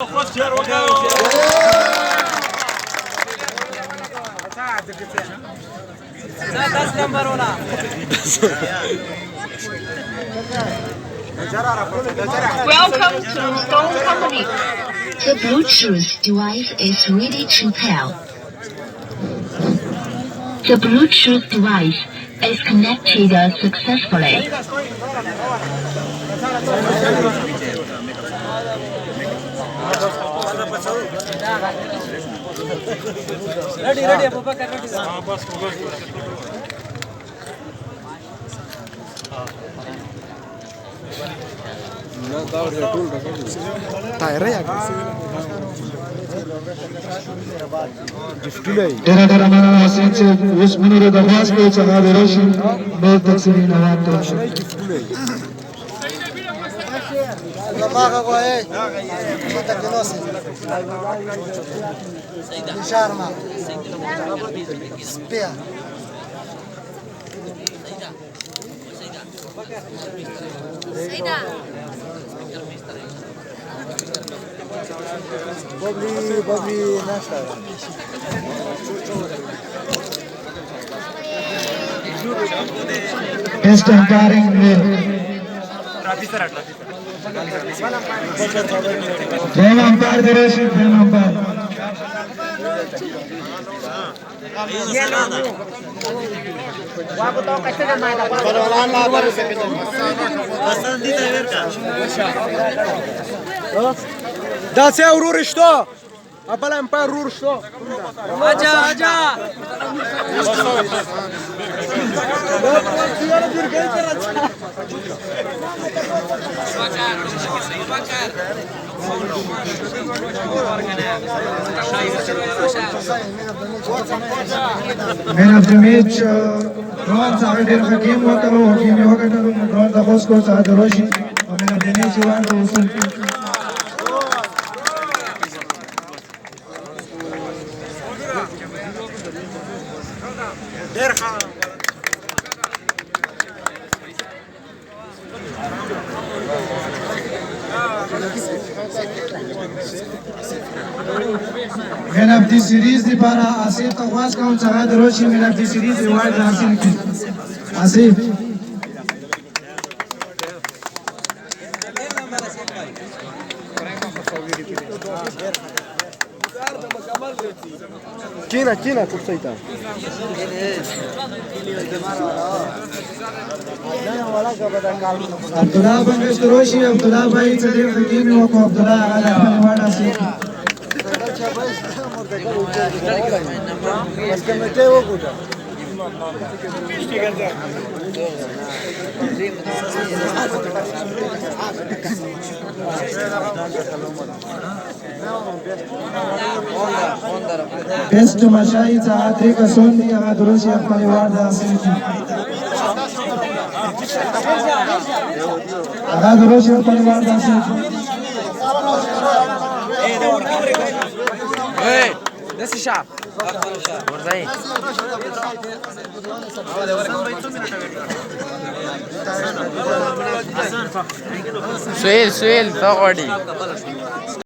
Welcome to Stone Company. The Bluetooth device is ready to pair. The Bluetooth device is connected successfully. Ready, Abubakar, ready. در हमारा हसीन से उस मुनीर दरवाज को चढ़ा दे रोशी बहुत तकसीरी नवाब तो Best umpiring Game umpire they Roshi game umpire Da se ururi što? Abala empire urur što? Aja. Man of the match Ron Sahadir Hakim Wakalo Hakim Wakatalu Ron the host coach Sahadir Roshi Man of the match Ron Rosul Man of the series di para Asif Tawaz kaun Sahadir Roshi Man of the series award hasil ki Asif Kina, kursayta. Abdullah Bangesh Roshi Abdullah Bhai Sadir Hakim Wako Abdullah Ala award hasil ki Best Mashahid Saadri Kasondi Ahad Roshi Apal award hasil ki Ahad Roshi Apal award hasil ki Hey, this is sharp. Suel, Tawadi.